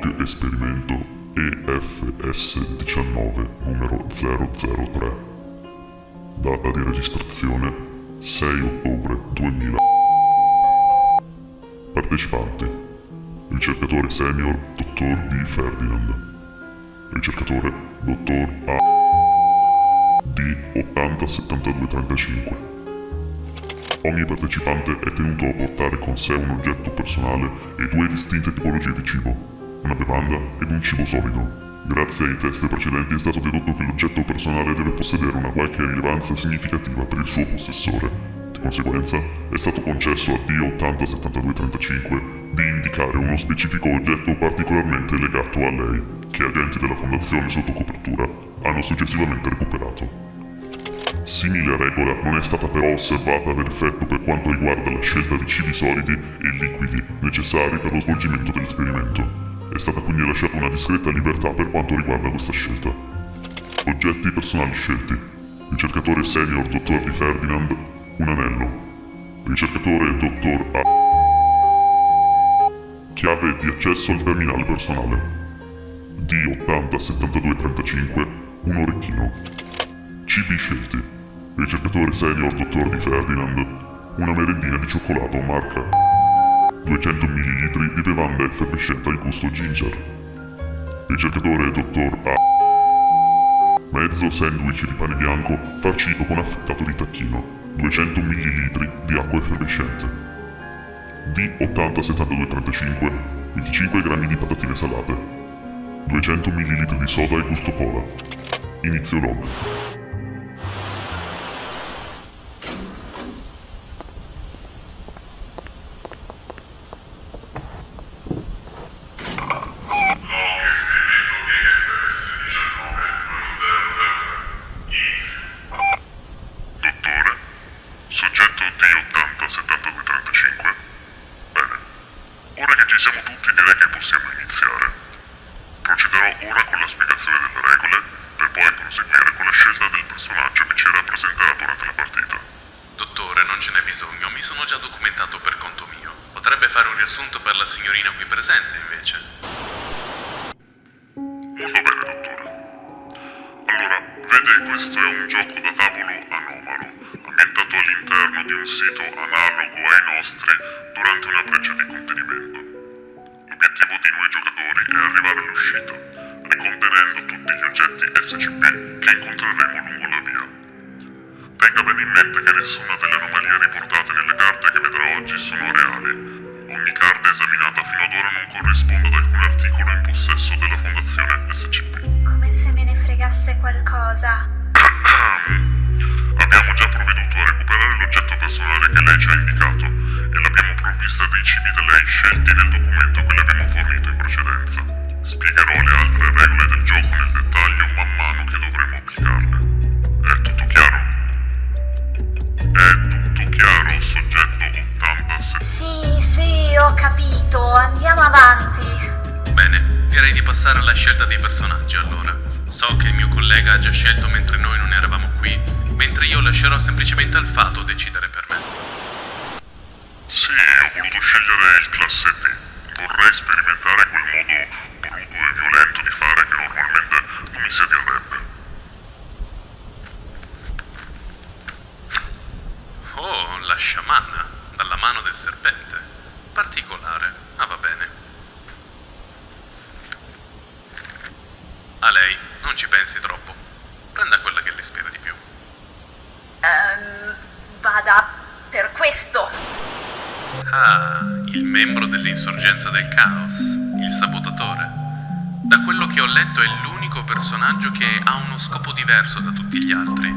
Log esperimento EFS19 numero 003. Data di registrazione 6 ottobre 2000. Partecipanti: ricercatore senior dottor D. Ferdinand, ricercatore dottor A. D. 807235. Ogni partecipante è tenuto a portare con sé un oggetto personale e due distinte tipologie di cibo, una bevanda ed un cibo solido. Grazie ai test precedenti è stato dedotto che l'oggetto personale deve possedere una qualche rilevanza significativa per il suo possessore. Di conseguenza, è stato concesso a D807235 di indicare uno specifico oggetto particolarmente legato a lei, che agenti della Fondazione sotto copertura hanno successivamente recuperato. Simile regola non è stata però osservata per effetto per quanto riguarda la scelta di cibi solidi e liquidi necessari per lo svolgimento dell'esperimento. È stata quindi lasciata una discreta libertà per quanto riguarda questa scelta. Oggetti personali scelti: ricercatore senior dottor Di Ferdinand, un anello. Ricercatore dottor A. Chiave di accesso al terminale personale. D807235, un orecchino. Cibi scelti: ricercatore senior dottor Di Ferdinand, una merendina di cioccolato marca 200 ml di bevanda effervescente al gusto ginger. Ricercatore dottor A. Mezzo sandwich di pane bianco farcito con affettato di tacchino, 200 ml di acqua effervescente. D807235, 25 grammi di patatine salate, 200 ml di soda al gusto cola. Inizio log. Soggetto D807235. Bene. Ora che ci siamo tutti direi che possiamo iniziare. Procederò ora con la spiegazione delle regole, per poi proseguire con la scelta del personaggio che ci rappresenterà durante la partita. Dottore, non ce n'è bisogno, mi sono già documentato per conto mio. Potrebbe fare un riassunto per la signorina qui presente, invece. Molto bene, dottore. Allora, vede, questo è un gioco da tavolo anomalo, ambientato all'interno di un sito analogo ai nostri durante una breccia di contenimento. L'obiettivo di noi giocatori è arrivare all'uscita, ricontenendo tutti gli oggetti SCP che incontreremo lungo la via. Tenga bene in mente che nessuna delle anomalie riportate nelle carte che vedrà oggi sono reali. Ogni carta esaminata fino ad ora non corrisponde ad alcun articolo in possesso della Fondazione SCP. Come se me ne fregasse qualcosa. Abbiamo già provveduto a recuperare l'oggetto personale che lei ci ha indicato e l'abbiamo provvista dei cibi da lei scelti nel documento che le abbiamo fornito in precedenza. Spiegherò le altre regole del gioco nel dettaglio man mano che dovremo applicarle. È tutto chiaro? È tutto chiaro, soggetto 87? Sì, ho capito. Andiamo avanti. Bene, direi di passare alla scelta dei personaggi allora. So che il mio collega ha già scelto mentre noi non eravamo qui, mentre io lascerò semplicemente al fato decidere per me. Sì, ho voluto scegliere il classe D. Vorrei sperimentare quel modo bruto e violento di fare che normalmente non mi si addirebbe. Oh, la sciamana, dalla mano del serpente. Particolare, va bene. A lei, non ci pensi troppo. Prenda quella che le ispira di più. Vada per questo. Ah, il membro dell'insorgenza del caos, il sabotatore. Da quello che ho letto è l'unico personaggio che ha uno scopo diverso da tutti gli altri.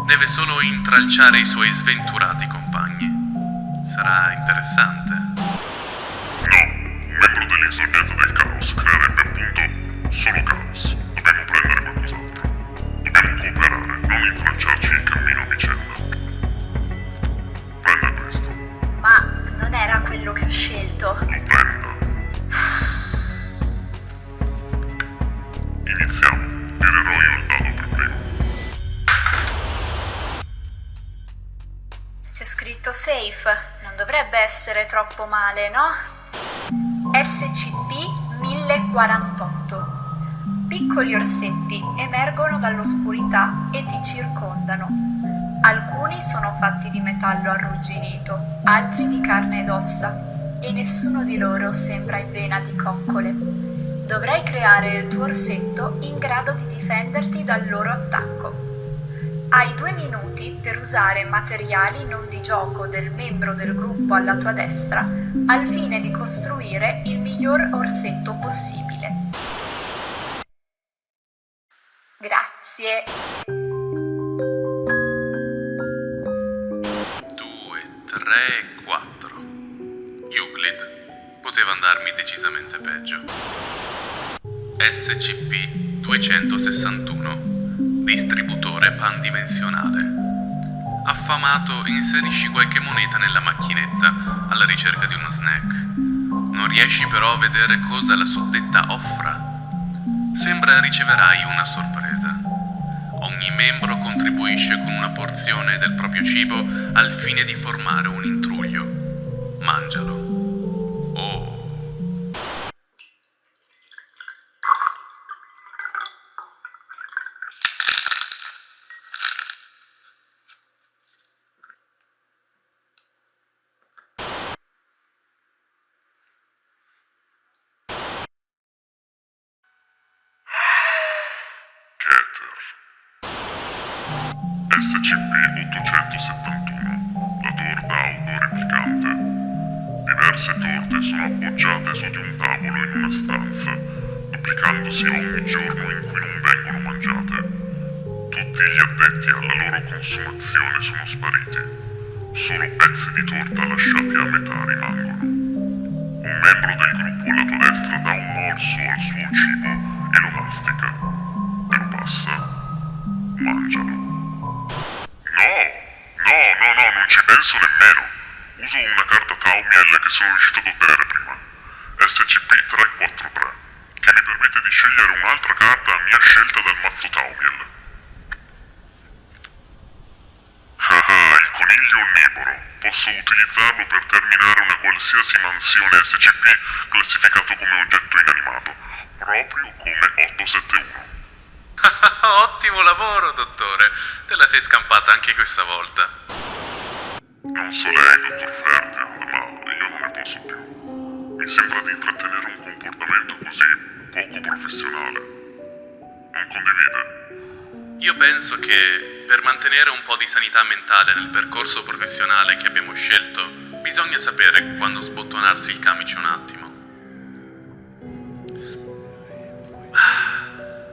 Deve solo intralciare i suoi sventurati compagni. Sarà interessante. No, un membro dell'insorgenza del caos creerebbe appunto solo caos. Dobbiamo prendere qualcos'altro. Dobbiamo cooperare, non intralciarci il cammino a vicenda. Prenda questo. Ma non era quello che ho scelto. Lo prenda. Iniziamo. Tirerò io il dado per primo. C'è scritto safe. Non dovrebbe essere troppo male, no? SCP-1000 1048. Piccoli orsetti emergono dall'oscurità e ti circondano. Alcuni sono fatti di metallo arrugginito, altri di carne ed ossa, e nessuno di loro sembra in vena di coccole. Dovrai creare il tuo orsetto in grado di difenderti dal loro attacco. Hai 2 minuti per usare materiali non di gioco del membro del gruppo alla tua destra al fine di costruire il miglior orsetto possibile. Grazie. 2, 3, 4. Euclid poteva andarmi decisamente peggio. SCP-261, distributore pandimensionale. Affamato, inserisci qualche moneta nella macchinetta alla ricerca di uno snack. Non riesci però a vedere cosa la suddetta offra. Sembra riceverai una sorpresa. Ogni membro contribuisce con una porzione del proprio cibo al fine di formare un intruglio. Mangialo. Oh. Keter. SCP-871, la torta autoreplicante. Diverse torte sono appoggiate su di un tavolo in una stanza, duplicandosi ogni giorno in cui non vengono mangiate. Tutti gli addetti alla loro consumazione sono spariti. Solo pezzi di torta lasciati a metà rimangono. Un membro del gruppo alla tua destra dà un morso al suo cibo e lo mastica. Te lo passa. Mangialo. No, non ci penso nemmeno. Uso una carta Taumiel che sono riuscito ad ottenere prima. SCP-343, che mi permette di scegliere un'altra carta a mia scelta dal mazzo Taumiel. Il coniglio onnivoro. Posso utilizzarlo per terminare una qualsiasi mansione SCP classificato come oggetto inanimato, proprio come 871. Ottimo lavoro, dottore. Te la sei scampata anche questa volta. Non so lei, dottor Ferdinand, ma io non ne posso più. Mi sembra di intrattenere un comportamento così poco professionale. Non condivide? Io penso che per mantenere un po' di sanità mentale nel percorso professionale che abbiamo scelto, bisogna sapere quando sbottonarsi il camice un attimo.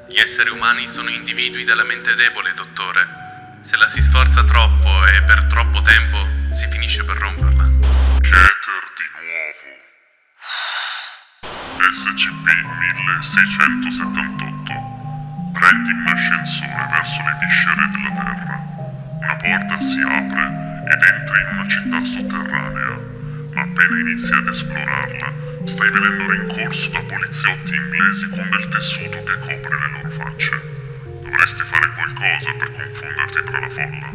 Gli esseri umani sono individui dalla mente debole, dottore. Se la si sforza troppo e per troppo tempo, si finisce per romperla. Keter di nuovo. SCP-1678. Prendi un ascensore verso le viscere della Terra. Una porta si apre ed entri in una città sotterranea. Ma appena inizi ad esplorarla, stai venendo rincorso da poliziotti inglesi con del tessuto che copre le loro facce. Dovresti fare qualcosa per confonderti tra la folla.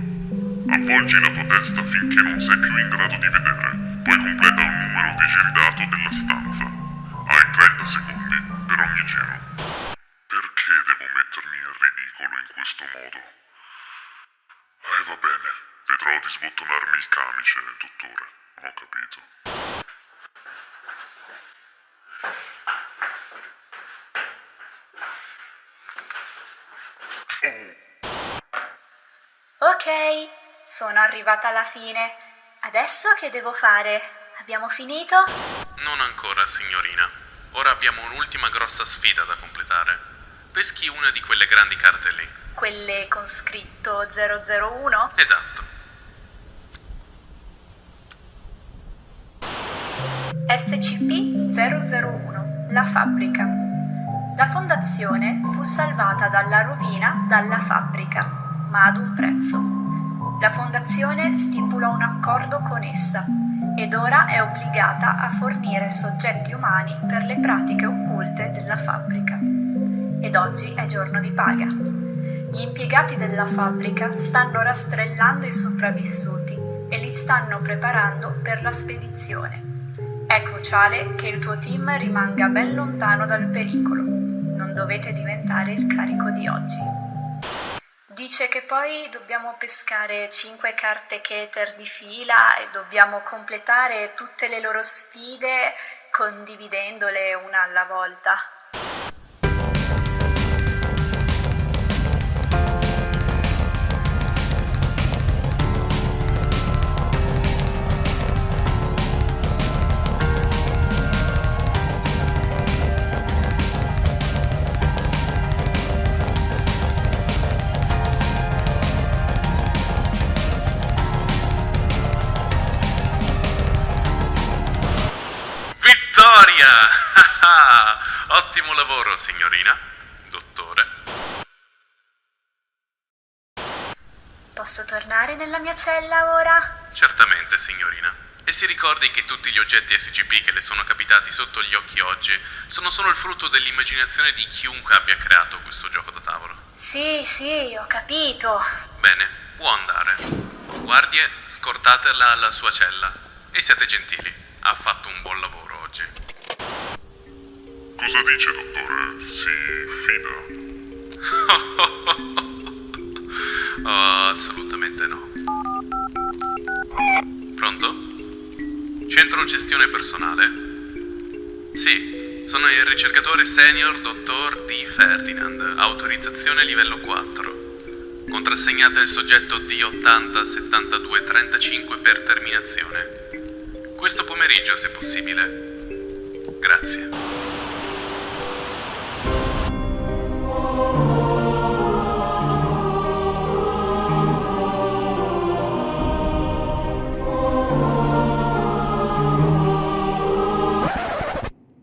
Avvolgi la tua testa finché non sei più in grado di vedere, poi completa il numero di giri dato della stanza. Hai 30 secondi per ogni giro. Perché devo mettermi in ridicolo in questo modo? Va bene, vedrò di sbottonarmi il camice, dottore. Ho capito. Ok, sono arrivata alla fine. Adesso che devo fare? Abbiamo finito? Non ancora, signorina. Ora abbiamo un'ultima grossa sfida da completare. Peschi una di quelle grandi carte lì. Quelle con scritto 001? Esatto. SCP-001, la fabbrica. La fondazione fu salvata dalla rovina dalla fabbrica, ma ad un prezzo. La fondazione stipula un accordo con essa ed ora è obbligata a fornire soggetti umani per le pratiche occulte della fabbrica. Ed oggi è giorno di paga. Gli impiegati della fabbrica stanno rastrellando i sopravvissuti e li stanno preparando per la spedizione. È cruciale che il tuo team rimanga ben lontano dal pericolo. Non dovete diventare il carico di oggi. Dice che poi dobbiamo pescare 5 carte Keter di fila e dobbiamo completare tutte le loro sfide condividendole una alla volta. Vittoria! Ottimo lavoro, signorina. Dottore. Posso tornare nella mia cella ora? Certamente, signorina. E si ricordi che tutti gli oggetti SCP che le sono capitati sotto gli occhi oggi sono solo il frutto dell'immaginazione di chiunque abbia creato questo gioco da tavolo. Sì, ho capito. Bene, può andare. Guardie, scortatela alla sua cella. E siate gentili, ha fatto un buon lavoro oggi. Cosa dice, dottore? Si fida? Oh, assolutamente no. Pronto? Centro gestione personale? Sì, sono il ricercatore senior dottor D. Ferdinand, autorizzazione livello 4. Contrassegnata il soggetto D807235 per terminazione. Questo pomeriggio, se possibile. Grazie.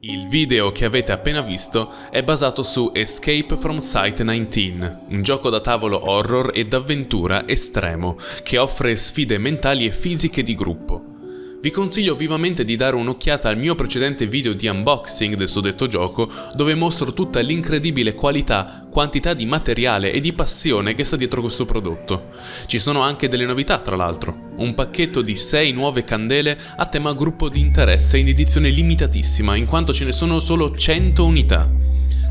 Il video che avete appena visto è basato su Escape from Site 19, un gioco da tavolo horror e d'avventura estremo che offre sfide mentali e fisiche di gruppo. Vi consiglio vivamente di dare un'occhiata al mio precedente video di unboxing del suddetto gioco, dove mostro tutta l'incredibile qualità, quantità di materiale e di passione che sta dietro questo prodotto. Ci sono anche delle novità, tra l'altro. Un pacchetto di 6 nuove candele a tema gruppo di interesse in edizione limitatissima, in quanto ce ne sono solo 100 unità.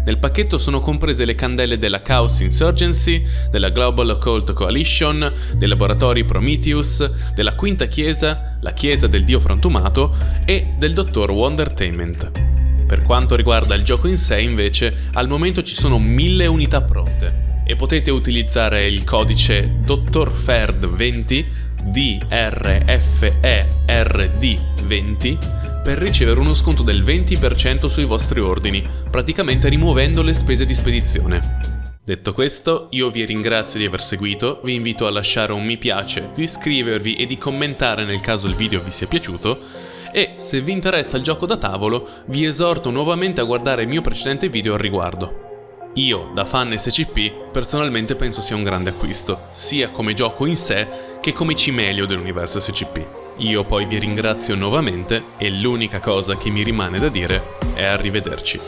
Nel pacchetto sono comprese le candele della Chaos Insurgency, della Global Occult Coalition, dei laboratori Prometheus, della Quinta Chiesa, la Chiesa del Dio Frantumato e del Dottor Wondertainment. Per quanto riguarda il gioco in sé, invece, al momento ci sono 1000 unità pronte e potete utilizzare il codice DrFerd20 DRFERD20 per ricevere uno sconto del 20% sui vostri ordini, praticamente rimuovendo le spese di spedizione. Detto questo, io vi ringrazio di aver seguito, vi invito a lasciare un mi piace, di iscrivervi e di commentare nel caso il video vi sia piaciuto, e se vi interessa il gioco da tavolo, vi esorto nuovamente a guardare il mio precedente video al riguardo. Io, da fan SCP, personalmente penso sia un grande acquisto, sia come gioco in sé che come cimelio dell'universo SCP. Io poi vi ringrazio nuovamente e l'unica cosa che mi rimane da dire è arrivederci.